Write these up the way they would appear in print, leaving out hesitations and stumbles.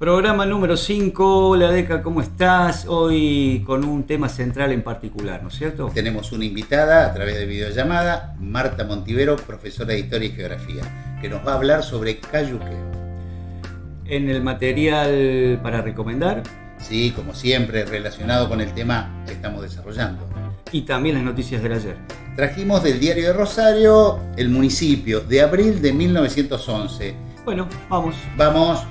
Programa número 5. Hola Deca, ¿cómo estás? Hoy con un tema central en particular, ¿no es cierto? Tenemos una invitada a través de videollamada, Marta Montivero, profesora de Historia y Geografía, que nos va a hablar sobre cayuqueo. En el material para recomendar Sí, como siempre, relacionado con el tema que estamos desarrollando. y también las noticias del ayer. Trajimos del diario de Rosario, El Municipio, de abril de 1911. Bueno, vamos. Vamos.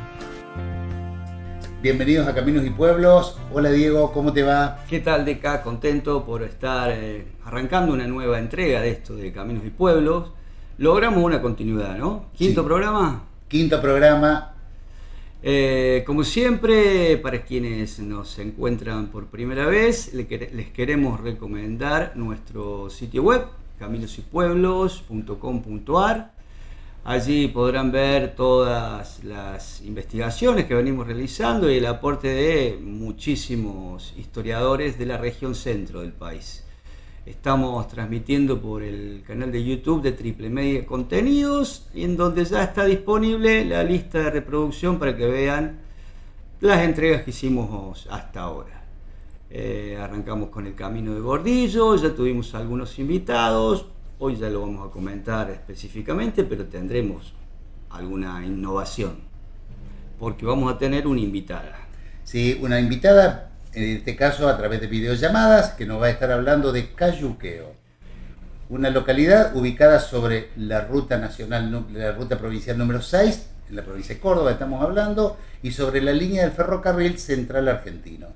Bienvenidos a Caminos y Pueblos. Hola Diego, ¿cómo te va? ¿Qué tal Deca? Contento por estar arrancando una nueva entrega de esto de Caminos y Pueblos. Logramos una continuidad, ¿no? ¿Quinto Sí. programa? Quinto programa. Como siempre, para quienes nos encuentran por primera vez, les queremos recomendar nuestro sitio web, caminosypueblos.com.ar. Allí podrán ver todas las investigaciones que venimos realizando y el aporte de muchísimos historiadores de la región centro del país. Estamos transmitiendo por el canal de YouTube de Triple Media Contenidos, en donde ya está disponible la lista de reproducción para que vean las entregas que hicimos hasta ahora. Arrancamos con el Camino de Gordillo, ya tuvimos algunos invitados, hoy ya lo vamos a comentar específicamente, pero tendremos alguna innovación, porque vamos a tener una invitada. Sí, una invitada, en este caso a través de videollamadas, que nos va a estar hablando de Cayuqueo, una localidad ubicada sobre la ruta nacional, la ruta provincial número 6, en la provincia de Córdoba estamos hablando, y sobre la línea del ferrocarril central argentino.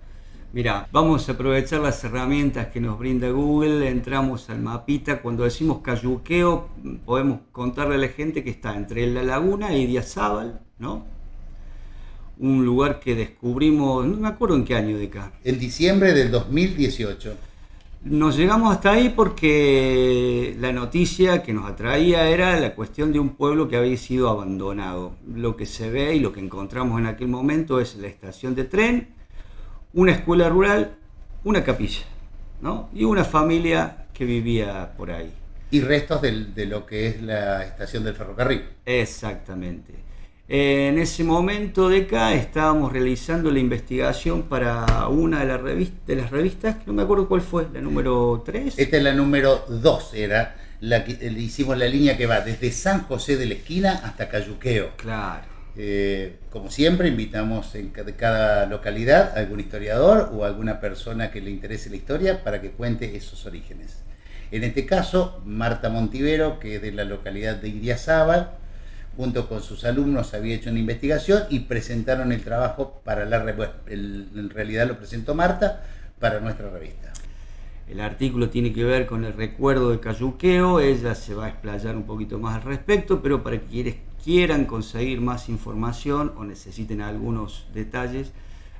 Mira, vamos a aprovechar las herramientas que nos brinda Google, entramos al mapita, cuando decimos Cayuqueo podemos contarle a la gente que está entre La Laguna y Diazábal, ¿no? Un lugar que descubrimos, no me acuerdo en qué año de acá. En diciembre del 2018. Nos llegamos hasta ahí porque la noticia que nos atraía era la cuestión de un pueblo que había sido abandonado. Lo que se ve y lo que encontramos en aquel momento es la estación de tren, una escuela rural, una capilla, ¿no? Y una familia que vivía por ahí. Y restos de lo que es la estación del ferrocarril. Exactamente. En ese momento de acá estábamos realizando la investigación para una de las revistas, que no me acuerdo cuál fue, la número 3. Esta es la número 2, era la que hicimos la línea que va desde San José de la Esquina hasta Cayuqueo. Claro. Como siempre, invitamos en cada localidad a algún historiador o a alguna persona que le interese la historia para que cuente esos orígenes. En este caso, Marta Montivero, que es de la localidad de Idiazábal, junto con sus alumnos había hecho una investigación y presentaron el trabajo para en realidad lo presentó Marta para nuestra revista. El artículo tiene que ver con el recuerdo de Cayuqueo, ella se va a explayar un poquito más al respecto, pero para quienes quieran conseguir más información o necesiten algunos detalles,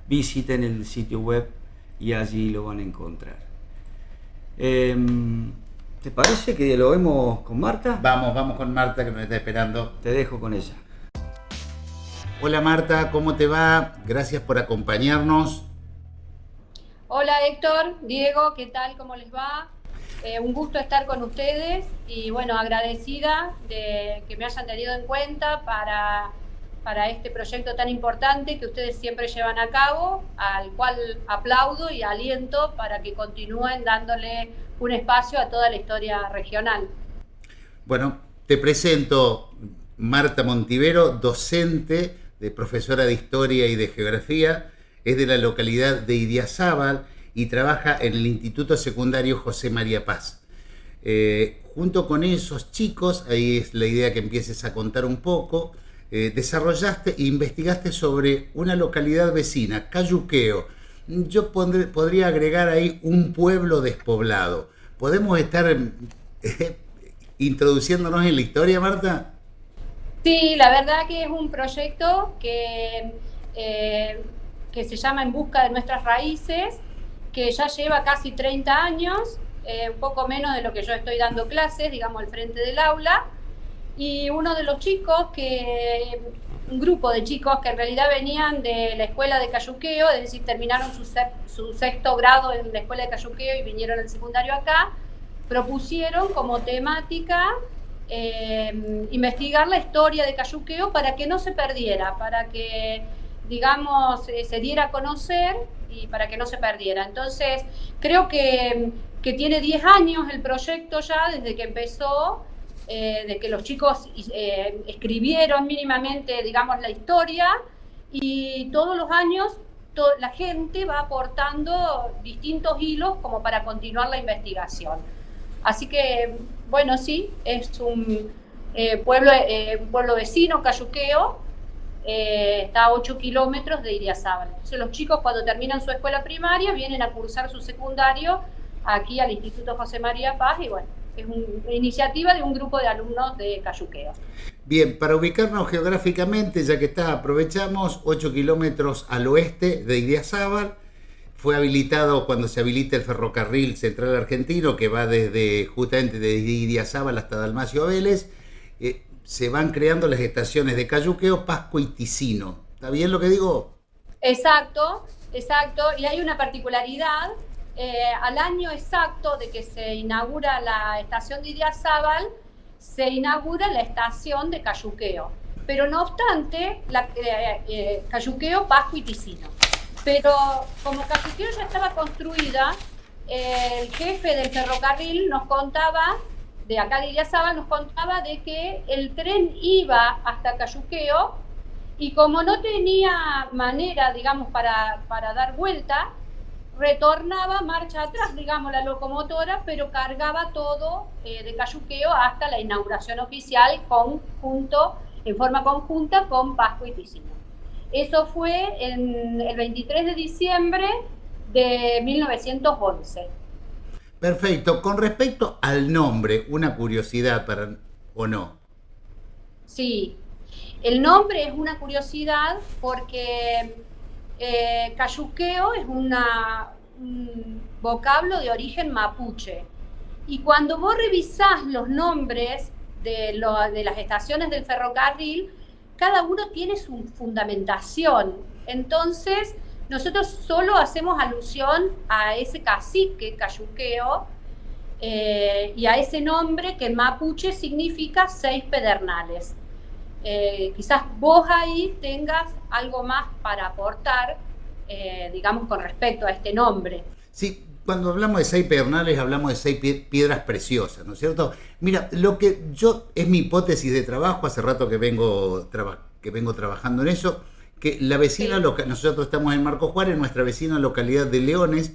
visiten el sitio web y allí lo van a encontrar. ¿Te parece que lo vemos con Marta? Vamos con Marta que nos está esperando. Te dejo con ella. Hola Marta, ¿cómo te va? Gracias por acompañarnos. Hola Héctor, Diego, ¿qué tal? ¿Cómo les va? Un gusto estar con ustedes y bueno, agradecida de que me hayan tenido en cuenta para este proyecto tan importante que ustedes siempre llevan a cabo, al cual aplaudo y aliento para que continúen dándole un espacio a toda la historia regional. Bueno, te presento Marta Montivero, docente, profesora de Historia y de Geografía, es de la localidad de Idiazábal y trabaja en el Instituto Secundario José María Paz. Junto con esos chicos, ahí es la idea que empieces a contar un poco, desarrollaste e investigaste sobre una localidad vecina, Cayuqueo. Yo podría agregar ahí un pueblo despoblado. ¿Podemos estar introduciéndonos en la historia, Marta? Sí, la verdad que es un proyecto que se llama En Busca de Nuestras Raíces, que ya lleva casi 30 años, un poco menos de lo que yo estoy dando clases, digamos, al frente del aula. Y uno de los chicos, un grupo de chicos que en realidad venían de la escuela de Cayuqueo, es decir, terminaron su sexto grado en la escuela de Cayuqueo y vinieron al secundario acá, propusieron como temática investigar la historia de Cayuqueo para que no se perdiera, para que digamos, se diera a conocer y para que no se perdiera. Entonces, creo que tiene 10 años el proyecto ya, desde que empezó, de que los chicos escribieron mínimamente, digamos, la historia, y todos los años la gente va aportando distintos hilos como para continuar la investigación. Así que, bueno, sí, es un pueblo vecino, Cayuqueo, está a 8 kilómetros de Idiazábal. Entonces los chicos, cuando terminan su escuela primaria, vienen a cursar su secundario aquí al Instituto José María Paz, y bueno, es una iniciativa de un grupo de alumnos de Cayuqueo. Bien, para ubicarnos geográficamente, ya que aprovechamos 8 kilómetros al oeste de Idiazábal. Fue habilitado cuando se habilita el ferrocarril central argentino, que va justamente desde Idiazábal hasta Dalmacio Vélez. Se van creando las estaciones de Cayuqueo, Pasco y Ticino. ¿Está bien lo que digo? Exacto. Y hay una particularidad. Al año exacto de que se inaugura la estación de Idiazábal, se inaugura la estación de Cayuqueo. Pero no obstante, Cayuqueo, Pasco y Ticino. Pero como Cayuqueo ya estaba construida, el jefe del ferrocarril nos contaba, de acá de Idiazábal, nos contaba de que el tren iba hasta Cayuqueo, y como no tenía manera, digamos, para dar vuelta, retornaba marcha atrás, digamos, la locomotora, pero cargaba todo de Cayuqueo hasta la inauguración oficial en forma conjunta con Pasco y Ticino. Eso fue el 23 de diciembre de 1911. Perfecto. Con respecto al nombre, una curiosidad ¿o no? Sí, el nombre es una curiosidad porque Cayuqueo es un vocablo de origen mapuche. Y cuando vos revisás los nombres de las estaciones del ferrocarril, cada uno tiene su fundamentación. Entonces, nosotros solo hacemos alusión a ese cacique, Cayuqueo, y a ese nombre que en mapuche significa 6 pedernales. Quizás vos ahí tengas algo más para aportar, digamos, con respecto a este nombre. Sí, cuando hablamos de 6 pedernales hablamos de 6 piedras preciosas, ¿no es cierto? Mira, lo que es mi hipótesis de trabajo, hace rato que vengo trabajando en eso, que la vecina local, nosotros estamos en Marcos Juárez, nuestra vecina localidad de Leones,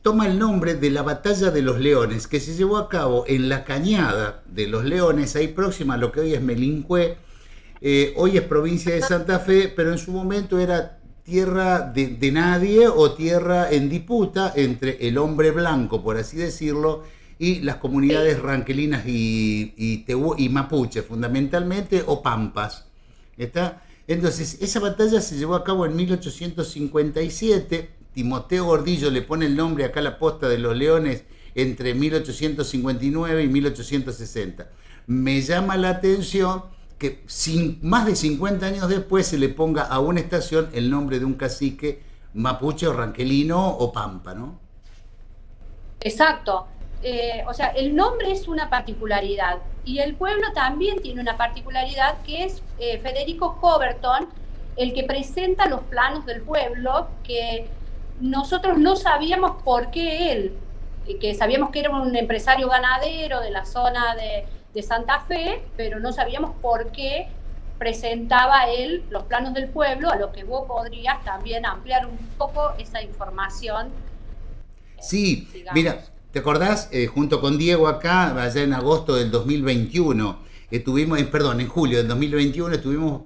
toma el nombre de la Batalla de los Leones, que se llevó a cabo en la Cañada de los Leones, ahí próxima a lo que hoy es Melincué. Hoy es provincia de Santa Fe, pero en su momento era tierra de nadie o tierra en disputa entre el hombre blanco, por así decirlo, y las comunidades ranquelinas y mapuche, fundamentalmente, o pampas. ¿Está? Entonces, esa batalla se llevó a cabo en 1857. Timoteo Gordillo le pone el nombre acá a la posta de los Leones entre 1859 y 1860. Me llama la atención que más de 50 años después se le ponga a una estación el nombre de un cacique mapuche o ranquelino o pampa, ¿no? Exacto. O sea, el nombre es una particularidad, y el pueblo también tiene una particularidad, que es Federico Coberton, el que presenta los planos del pueblo, que nosotros no sabíamos por qué él, que sabíamos que era un empresario ganadero de la zona de Santa Fe, pero no sabíamos por qué presentaba él los planos del pueblo, a lo que vos podrías también ampliar un poco esa información. Sí, digamos. Mira, ¿te acordás? Junto con Diego acá, allá en agosto del 2021, en julio del 2021 estuvimos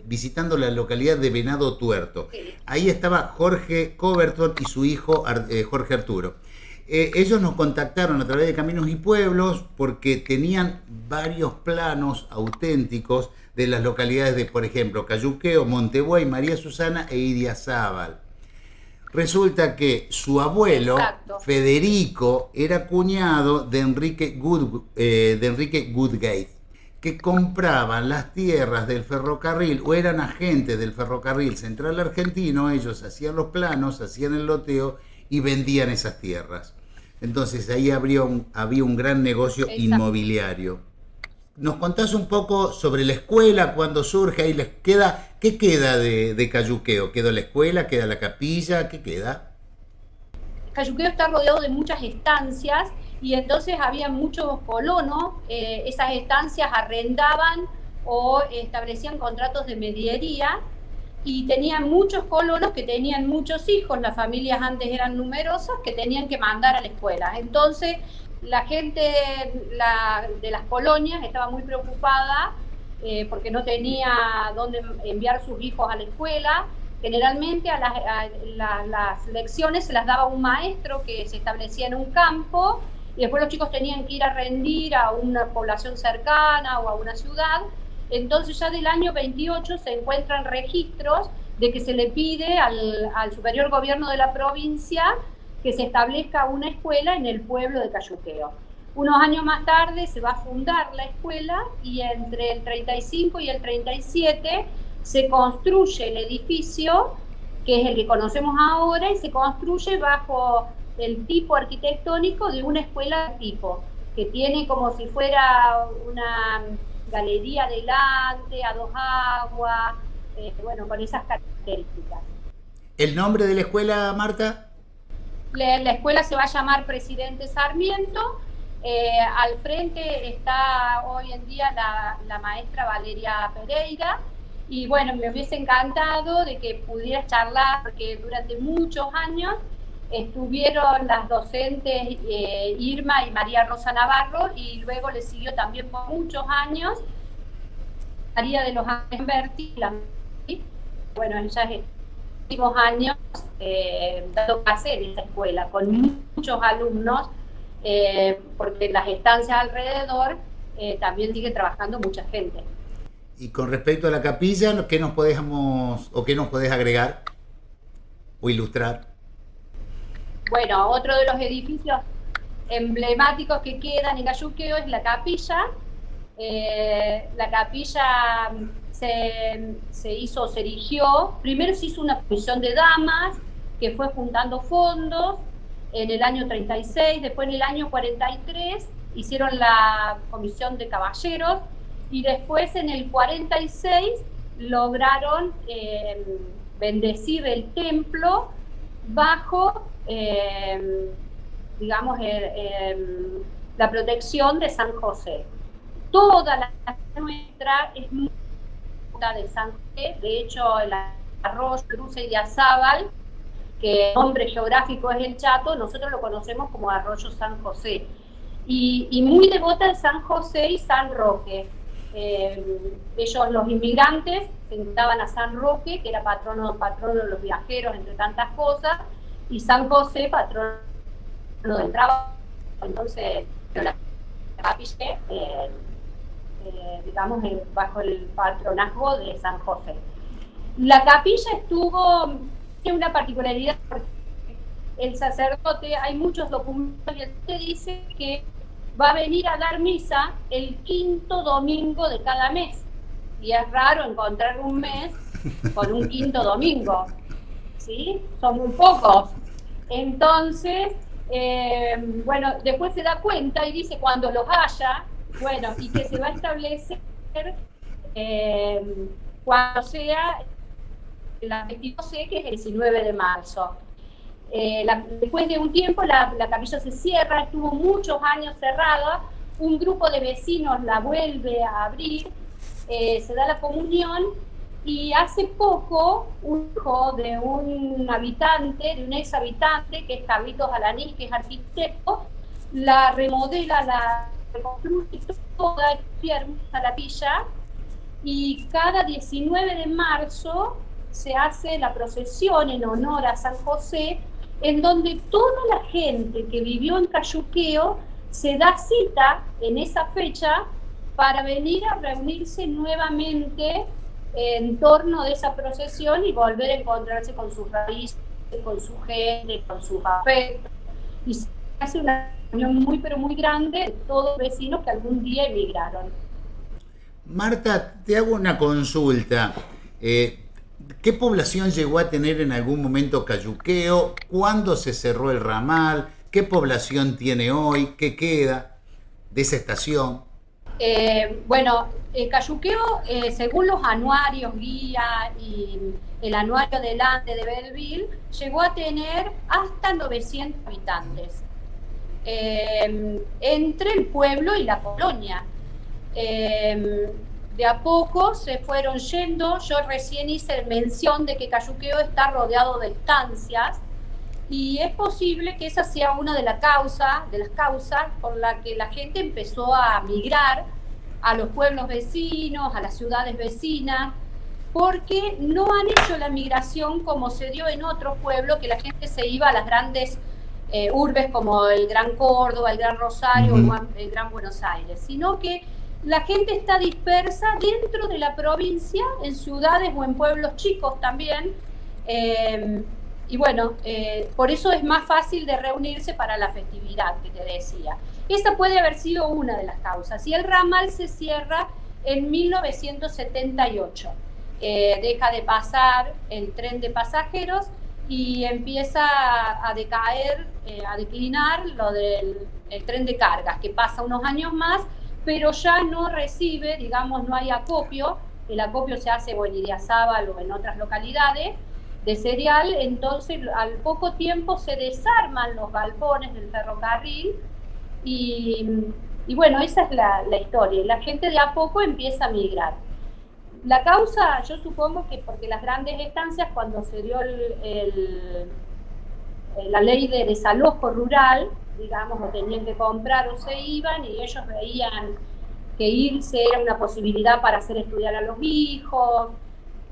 visitando la localidad de Venado Tuerto. Sí. Ahí estaba Jorge Coberton y su hijo Jorge Arturo. Ellos nos contactaron a través de Caminos y Pueblos porque tenían varios planos auténticos de las localidades de, por ejemplo, Cayuqueo, Montebuey, María Susana e Idiazábal. Resulta que su abuelo, exacto, Federico, era cuñado de Enrique Woodgate, que compraban las tierras del ferrocarril o eran agentes del ferrocarril central argentino. Ellos hacían los planos, hacían el loteo y vendían esas tierras. Entonces ahí había un gran negocio, exacto, inmobiliario. nos contás un poco sobre la escuela, cuándo surge, ahí ¿qué queda de Cayuqueo? ¿Queda la escuela? ¿Queda la capilla? ¿Qué queda? Cayuqueo está rodeado de muchas estancias y entonces había muchos colonos, esas estancias arrendaban o establecían contratos de mediería y tenían muchos colonos que tenían muchos hijos, las familias antes eran numerosas, que tenían que mandar a la escuela. Entonces la gente de las colonias estaba muy preocupada porque no tenía dónde enviar sus hijos a la escuela. Generalmente a las lecciones se las daba un maestro que se establecía en un campo y después los chicos tenían que ir a rendir a una población cercana o a una ciudad. Entonces ya del año 28 se encuentran registros de que se le pide al superior gobierno de la provincia que se establezca una escuela en el pueblo de Cayuqueo. Unos años más tarde se va a fundar la escuela y entre el 35 y el 37 se construye el edificio, que es el que conocemos ahora, y se construye bajo el tipo arquitectónico de una escuela de tipo, que tiene como si fuera una galería delante, a dos aguas, bueno, con esas características. ¿El nombre de la escuela, Marta? La escuela se va a llamar Presidente Sarmiento. Al frente está hoy en día la maestra Valeria Pereira. Y bueno, me hubiese encantado de que pudieras charlar, porque durante muchos años estuvieron las docentes Irma y María Rosa Navarro, y luego le siguió también por muchos años María de los Ángeles Berti. Bueno, ella es últimos años dando clase en esa escuela, con muchos alumnos, porque las estancias alrededor también sigue trabajando mucha gente. Y con respecto a la capilla, ¿qué nos podés agregar o ilustrar? Bueno, otro de los edificios emblemáticos que quedan en Cayuqueo es la capilla. La capilla se erigió, primero se hizo una comisión de damas que fue juntando fondos en el año 36, después en el año 43 hicieron la comisión de caballeros, y después en el 46 lograron bendecir el templo bajo, digamos, la protección de San José. Toda la nuestra es muy de San José, de hecho el arroyo Cruce y Azábal, que el nombre geográfico es el Chato, nosotros lo conocemos como Arroyo San José. Y muy devota de San José y San Roque. Ellos, los inmigrantes, se invitaban a San Roque, que era patrono de los viajeros, entre tantas cosas, y San José, patrono del trabajo. Entonces, la capilla, digamos, bajo el patronazgo de San José. La capilla tiene una particularidad, porque el sacerdote, hay muchos documentos, y él te dice que va a venir a dar misa el 5º domingo de cada mes. Y es raro encontrar un mes con un 5º domingo, ¿sí? Son muy pocos. Entonces, bueno, después se da cuenta y dice cuando los haya, bueno, y que se va a establecer cuando sea la 22C, que es el 19 de marzo. Después de un tiempo la capilla se cierra, estuvo muchos años cerrada, un grupo de vecinos la vuelve a abrir, se da la comunión, y hace poco un hijo de un habitante, de un ex habitante, que es Carlitos Alanís, que es arquitecto, la remodela, la reconstruye toda la capilla, y cada 19 de marzo se hace la procesión en honor a San José, en donde toda la gente que vivió en Cayuqueo se da cita en esa fecha para venir a reunirse nuevamente en torno de esa procesión y volver a encontrarse con sus raíces, con su gente, con sus afectos. Y se hace una reunión muy, pero muy grande de todos los vecinos que algún día emigraron. Marta, te hago una consulta. ¿Qué población llegó a tener en algún momento Cayuqueo? ¿Cuándo se cerró el ramal? ¿Qué población tiene hoy? ¿Qué queda de esa estación? Bueno, Cayuqueo, según los anuarios, guía y el anuario del ANDE de Belleville, llegó a tener hasta 900 habitantes, entre el pueblo y la colonia. De a poco se fueron yendo. Yo recién hice mención de que Cayuqueo está rodeado de estancias, y es posible que esa sea una de las causas por la que la gente empezó a migrar a los pueblos vecinos, a las ciudades vecinas, porque no han hecho la migración como se dio en otros pueblos, que la gente se iba a las grandes urbes como el Gran Córdoba, el Gran Rosario, el Gran Buenos Aires, sino que la gente está dispersa dentro de la provincia, en ciudades o en pueblos chicos también, y bueno, por eso es más fácil de reunirse para la festividad que te decía. Esa puede haber sido una de las causas. Y el ramal se cierra en 1978. Deja de pasar el tren de pasajeros y empieza a decaer, a declinar lo del el tren de cargas, que pasa unos años más, pero ya no recibe, digamos, no hay acopio. El acopio se hace o en Idiazábal o en otras localidades de cereal. Entonces al poco tiempo se desarman los galpones del ferrocarril y bueno, esa es la historia. Y la gente de a poco empieza a migrar. La causa, yo supongo que porque las grandes estancias, cuando se dio la ley de desalojo rural, digamos, o tenían que comprar o se iban, y ellos veían que irse era una posibilidad para hacer estudiar a los hijos,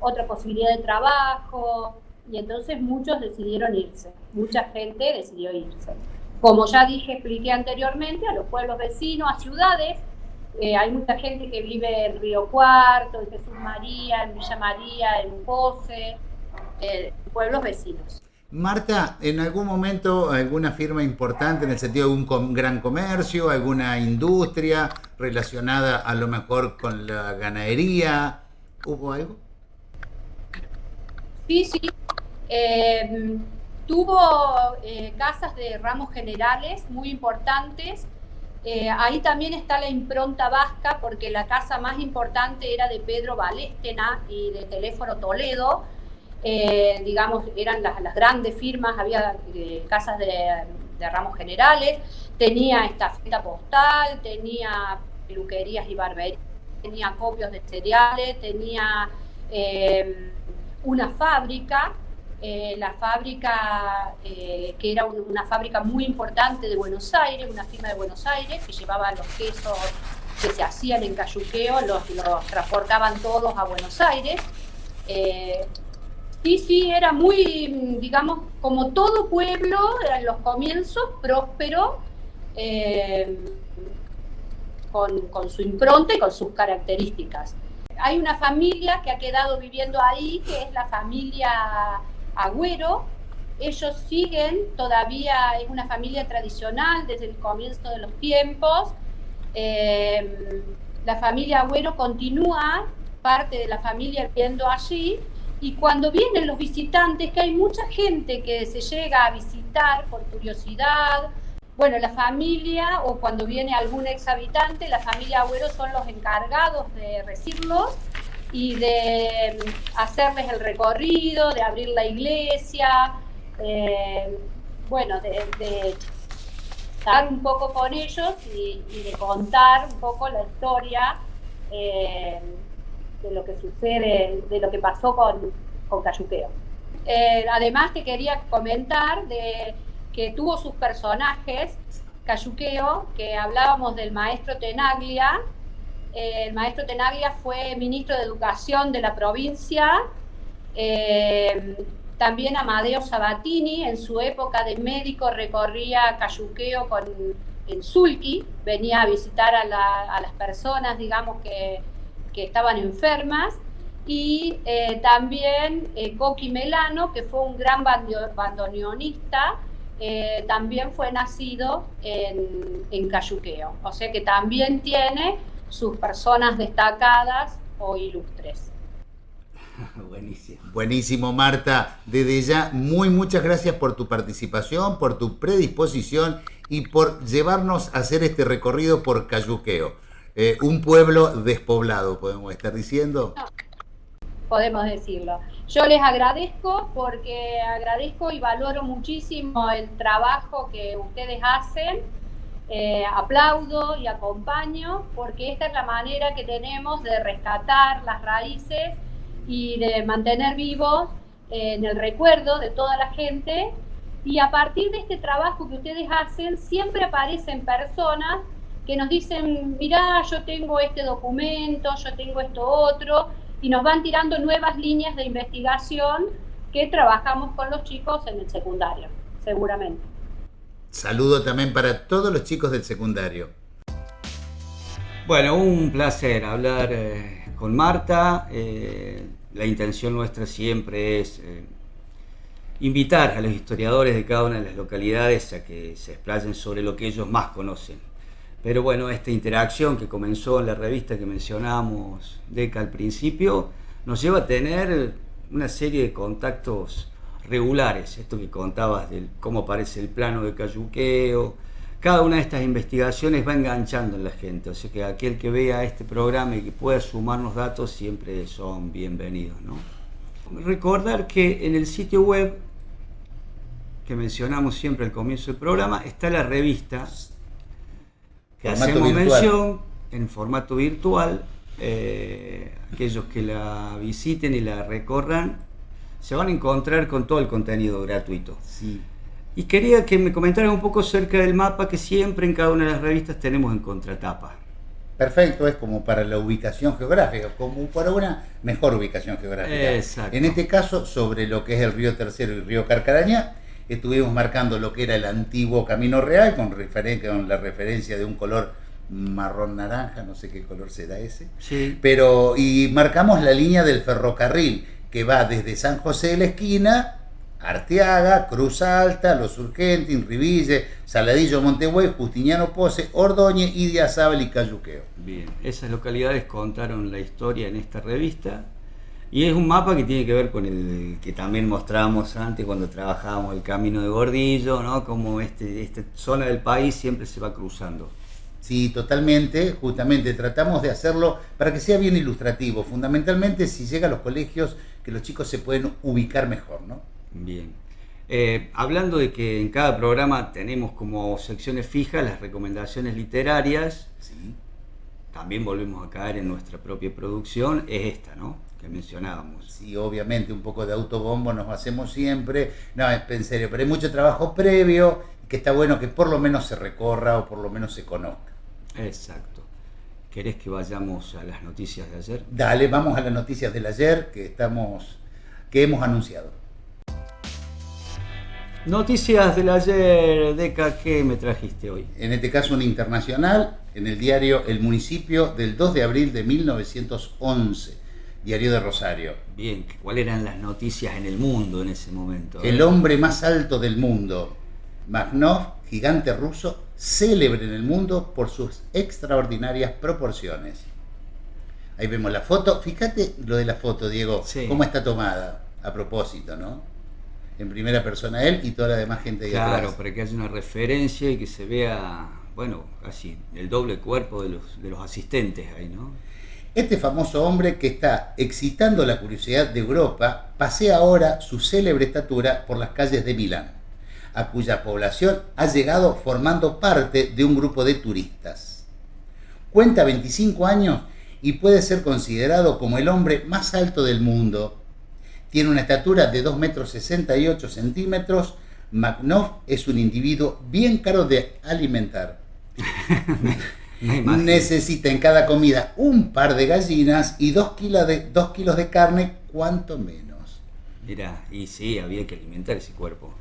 otra posibilidad de trabajo, y entonces muchos decidieron irse, mucha gente decidió irse. Como ya dije, expliqué anteriormente, a los pueblos vecinos, a ciudades. Hay mucha gente que vive en Río Cuarto, en Jesús María, en Villa María, en Pose, pueblos vecinos. Marta, ¿en algún momento alguna firma importante en el sentido de un gran comercio, alguna industria relacionada a lo mejor con la ganadería? ¿Hubo algo? Sí, sí. Tuvo casas de ramos generales muy importantes. Ahí también está la impronta vasca, porque la casa más importante era de Pedro Baléstena y de Teléfono Toledo. Digamos, eran las grandes firmas, había casas de ramos generales, tenía estafeta postal, tenía peluquerías y barberías, tenía acopios de cereales, tenía una fábrica, la fábrica que era una fábrica muy importante de Buenos Aires, una firma de Buenos Aires que llevaba los quesos que se hacían en Cayuqueo, los transportaban todos a Buenos Aires. Sí, era muy, digamos, como todo pueblo, en los comienzos, próspero, con su impronta y con sus características. Hay una familia que ha quedado viviendo ahí, que es la familia Agüero. Ellos siguen, todavía es una familia tradicional desde el comienzo de los tiempos. La familia Agüero continúa, parte de la familia viviendo allí. Y cuando vienen los visitantes, que hay mucha gente que se llega a visitar por curiosidad, bueno, la familia, o cuando viene algún ex habitante, la familia Agüero son los encargados de recibirlos y de hacerles el recorrido, de abrir la iglesia, bueno, de estar un poco con ellos y de contar un poco la historia de lo que sucede, de lo que pasó con Cayuqueo. Además te quería comentar de que tuvo sus personajes, Cayuqueo, que hablábamos del maestro Tenaglia. El maestro Tenaglia fue ministro de Educación de la provincia. También Amadeo Sabatini, en su época de médico, recorría Cayuqueo en sulky, venía a visitar a las personas, digamos, que estaban enfermas. Y también Coqui Melano, que fue un gran bandoneonista, también fue nacido en Cayuqueo. O sea que también tiene sus personas destacadas o ilustres. Buenísimo. Buenísimo, Marta. Desde ya, muchas gracias por tu participación, por tu predisposición y por llevarnos a hacer este recorrido por Cayuqueo. un pueblo despoblado, podemos estar diciendo. Podemos decirlo. Yo les agradezco porque agradezco y valoro muchísimo el trabajo que ustedes hacen. Aplaudo y acompaño porque esta es la manera que tenemos de rescatar las raíces y de mantener vivos en el recuerdo de toda la gente. Y a partir de este trabajo que ustedes hacen, siempre aparecen personas que nos dicen, mirá, yo tengo este documento, yo tengo esto otro, y nos van tirando nuevas líneas de investigación que trabajamos con los chicos en el secundario, seguramente. Saludo también para todos los chicos del secundario. Bueno, un placer hablar con Marta. La intención nuestra siempre es invitar a los historiadores de cada una de las localidades a que se explayen sobre lo que ellos más conocen. Pero bueno, esta interacción que comenzó en la revista que mencionamos, DECA, al principio, nos lleva a tener una serie de contactos regulares. Esto que contabas de cómo aparece el plano de Cayuqueo, cada una de estas investigaciones va enganchando en la gente. O sea que aquel que vea este programa y que pueda sumarnos datos siempre son bienvenidos, ¿no? Recordar que en el sitio web que mencionamos siempre al comienzo del programa está la revista que hacemos mención en formato virtual. Aquellos que la visiten y la recorran se van a encontrar con todo el contenido gratuito. Sí. Y quería que me comentaran un poco acerca del mapa que siempre en cada una de las revistas tenemos en contratapa. Perfecto, es como para la ubicación geográfica, como para una mejor ubicación geográfica. Exacto. En este caso, sobre lo que es el río Tercero y el río Carcarañá, estuvimos marcando lo que era el antiguo Camino Real, con la referencia de un color marrón naranja, no sé qué color será ese. Sí. Y marcamos la línea del ferrocarril, que va desde San José de la Esquina, Arteaga, Cruz Alta, Los Urgentes, Inriville, Saladillo, Montebuey, Justiniano Pose, Ordóñez, Idiazábal y Cayuqueo. Bien, esas localidades contaron la historia en esta revista y es un mapa que tiene que ver con el que también mostrábamos antes cuando trabajábamos el Camino de Gordillo, ¿no? Como esta zona del país siempre se va cruzando. Sí, totalmente, justamente tratamos de hacerlo para que sea bien ilustrativo, fundamentalmente si llega a los colegios que los chicos se pueden ubicar mejor, ¿no? Bien. Hablando de que en cada programa tenemos como secciones fijas las recomendaciones literarias, Sí. también volvemos a caer en nuestra propia producción, es esta, ¿no? Que mencionábamos. Sí, obviamente un poco de autobombo nos hacemos siempre, no, en serio, pero hay mucho trabajo previo que está bueno que por lo menos se recorra o por lo menos se conozca. Exacto. ¿Querés que vayamos a las noticias de ayer? Dale, vamos a las noticias del ayer que hemos anunciado. Noticias del ayer, Deca, ¿qué me trajiste hoy? En este caso una internacional, en el diario El Municipio del 2 de abril de 1911, diario de Rosario. Bien, ¿cuáles eran las noticias en el mundo en ese momento? El hombre más alto del mundo, Magnov, gigante ruso, célebre en el mundo por sus extraordinarias proporciones. Ahí vemos la foto. Fíjate lo de la foto, Diego, Sí. Cómo está tomada, a propósito, ¿no? En primera persona él y toda la demás gente de Claro, atrás. para que haya una referencia y que se vea, bueno, casi el doble cuerpo de los asistentes ahí, ¿no? Este famoso hombre que está excitando la curiosidad de Europa pasea ahora su célebre estatura por las calles de Milán, a cuya población ha llegado formando parte de un grupo de turistas. Cuenta 25 años y puede ser considerado como el hombre más alto del mundo. Tiene una estatura de 2,68 metros. Magnov es un individuo bien caro de alimentar. Necesita en cada comida un par de gallinas y 2 kilos de carne, cuanto menos. Mirá, y sí, había que alimentar ese cuerpo.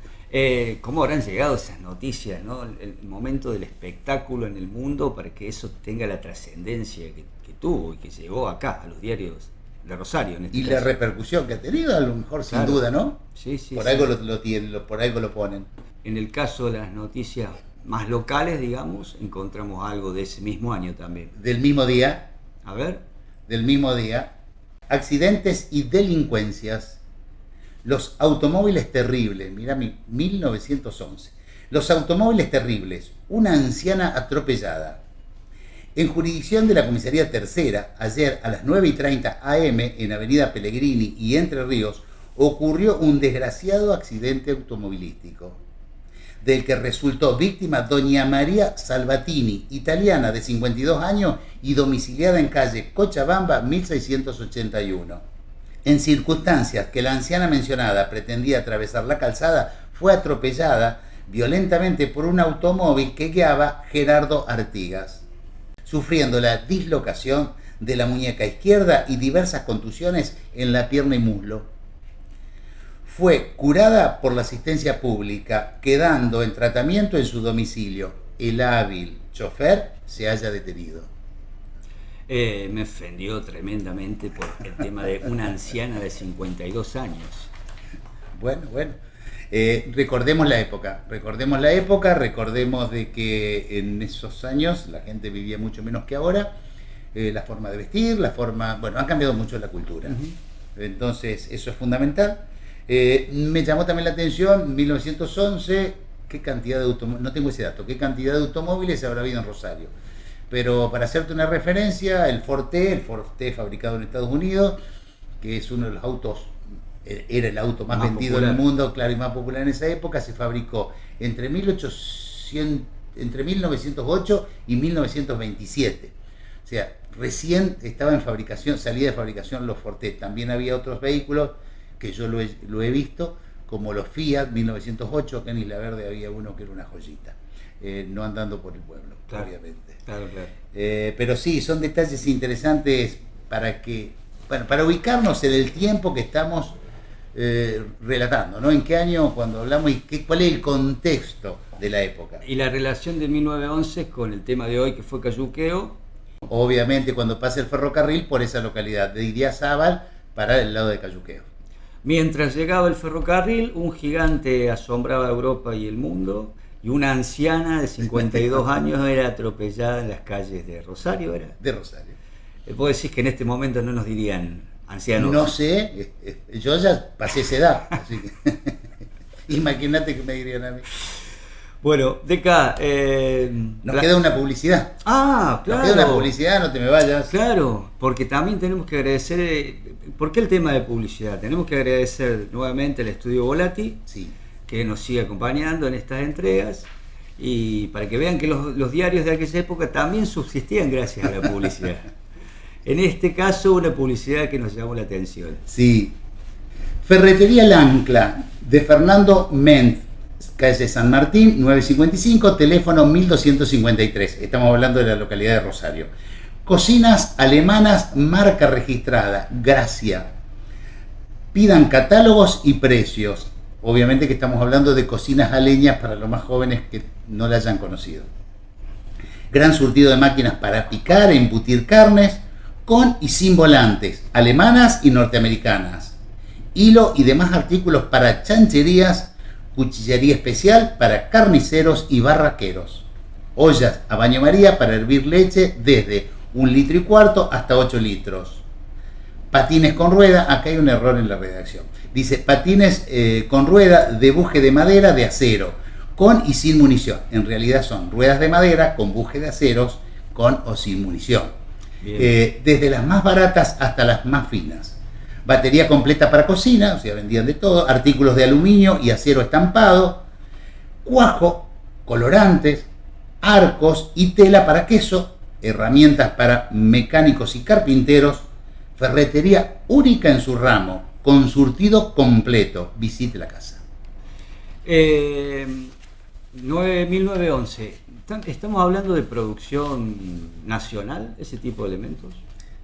¿Cómo habrán llegado esas noticias, ¿no? El momento del espectáculo en el mundo para que eso tenga la trascendencia que tuvo y que llegó acá, a los diarios de Rosario. En este Y caso. la repercusión que ha tenido, a lo mejor, sin Claro. duda, ¿no? Sí, sí. Por sí. algo lo tienen, por algo lo ponen. En el caso de las noticias más locales, digamos, encontramos algo de ese mismo año también. Del mismo día, accidentes y delincuencias. Los automóviles terribles, mirá, 1911. Los automóviles terribles, una anciana atropellada. En jurisdicción de la Comisaría Tercera, ayer a las 9:30 am en Avenida Pellegrini y Entre Ríos, ocurrió un desgraciado accidente automovilístico, del que resultó víctima doña María Salvatini, italiana de 52 años y domiciliada en calle Cochabamba 1681. En circunstancias que la anciana mencionada pretendía atravesar la calzada, fue atropellada violentamente por un automóvil que guiaba Gerardo Artigas, sufriendo la dislocación de la muñeca izquierda y diversas contusiones en la pierna y muslo. Fue curada por la asistencia pública, quedando en tratamiento en su domicilio. El hábil chofer se halla detenido. Me ofendió tremendamente por el tema de una anciana de 52 años. Bueno. Recordemos la época, recordemos de que en esos años la gente vivía mucho menos que ahora, la forma de vestir, ha cambiado mucho la cultura. Entonces, eso es fundamental. Me llamó también la atención, 1911, qué cantidad de automóviles, no tengo ese dato, qué cantidad de automóviles habrá habido en Rosario. Pero para hacerte una referencia, el Ford T fabricado en Estados Unidos, que es uno de los autos, era el auto más vendido popular en el mundo, claro, y más popular en esa época, se fabricó entre 1908 y 1927. O sea, recién estaba en fabricación, salía de fabricación los Ford T. También había otros vehículos que yo lo he visto, como los Fiat 1908, acá en Isla Verde había uno que era una joyita, no andando por el pueblo, claro, obviamente. Claro. Pero sí, son detalles interesantes para ubicarnos en el tiempo que estamos relatando, ¿no? En qué año cuando hablamos y cuál es el contexto de la época. Y la relación de 1911 con el tema de hoy, que fue Cayuqueo. Obviamente cuando pasa el ferrocarril por esa localidad de Idiazábal para el lado de Cayuqueo. Mientras llegaba el ferrocarril, un gigante asombraba a Europa y el mundo, y una anciana de 52 años era atropellada en las calles de Rosario, ¿era? De Rosario. Vos decís que en este momento no nos dirían ancianos. No sé, yo ya pasé esa edad, así que imagínate que me dirían a mí. Bueno, Deca, nos queda una publicidad. Ah, claro. Nos queda una publicidad, no te me vayas. Claro, porque también tenemos que agradecer. ¿Por qué el tema de publicidad? Tenemos que agradecer nuevamente al Estudio Volati, sí, que nos sigue acompañando en estas entregas, y para que vean que los diarios de aquella época también subsistían gracias a la publicidad. En este caso, una publicidad que nos llamó la atención. Sí. Ferretería El Ancla, de Fernando Ment, calle San Martín, 955, teléfono 1253. Estamos hablando de la localidad de Rosario. Cocinas alemanas, marca registrada, Gracia. Pidan catálogos y precios. Obviamente que estamos hablando de cocinas a leña para los más jóvenes que no la hayan conocido. Gran surtido de máquinas para picar e embutir carnes, con y sin volantes, alemanas y norteamericanas. Hilo y demás artículos para chancherías, cuchillería especial para carniceros y barraqueros. Ollas a baño María para hervir leche desde 1,4 litros hasta 8 litros. Patines con rueda, acá hay un error en la redacción. Dice patines con rueda de buje de madera de acero, con y sin munición. En realidad son ruedas de madera con buje de aceros, con o sin munición. Desde las más baratas hasta las más finas. Batería completa para cocina, o sea, vendían de todo, artículos de aluminio y acero estampado, cuajo, colorantes, arcos y tela para queso, herramientas para mecánicos y carpinteros, ferretería única en su ramo, con surtido completo. Visite la casa. 1911. ¿Estamos hablando de producción nacional, ese tipo de elementos?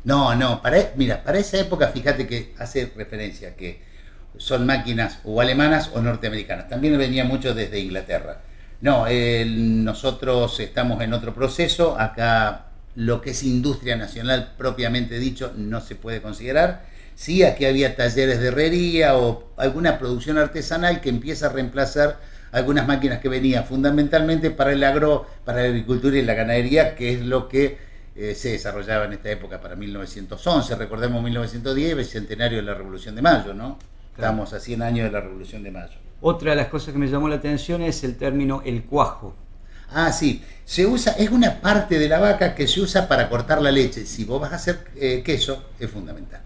No, para esa época, fíjate que hace referencia que son máquinas o alemanas o norteamericanas. También venía mucho desde Inglaterra. No, nosotros estamos en otro proceso. Acá lo que es industria nacional propiamente dicho no se puede considerar. Sí, aquí había talleres de herrería o alguna producción artesanal que empieza a reemplazar algunas máquinas que venían fundamentalmente para el para la agricultura y la ganadería, que es lo que se desarrollaba en esta época para 1911. Recordemos 1910, bicentenario de la Revolución de Mayo, ¿no? Claro. Estamos a 100 años de la Revolución de Mayo. Otra de las cosas que me llamó la atención es el término el cuajo. Ah, sí. Se usa, es una parte de la vaca que se usa para cortar la leche. Si vos vas a hacer queso, es fundamental.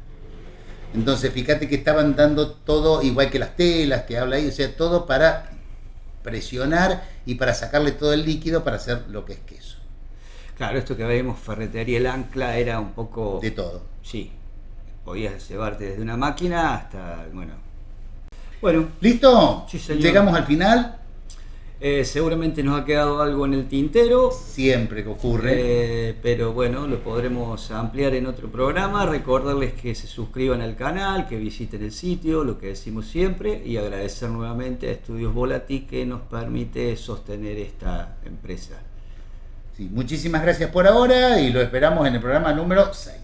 Entonces, fíjate que estaban dando todo, igual que las telas que habla ahí, o sea, todo para presionar y para sacarle todo el líquido para hacer lo que es queso. Claro, esto que veíamos, Ferretería El Ancla, era un poco... De todo. Sí, podías llevarte desde una máquina hasta, bueno. ¿Listo? Sí, señor. Llegamos al final. Seguramente nos ha quedado algo en el tintero. Siempre que ocurre. Pero bueno, lo podremos ampliar en otro programa. Recordarles que se suscriban al canal, que visiten el sitio, lo que decimos siempre, y agradecer nuevamente a Estudios Volati que nos permite sostener esta empresa. Sí, muchísimas gracias por ahora y lo esperamos en el programa número 6.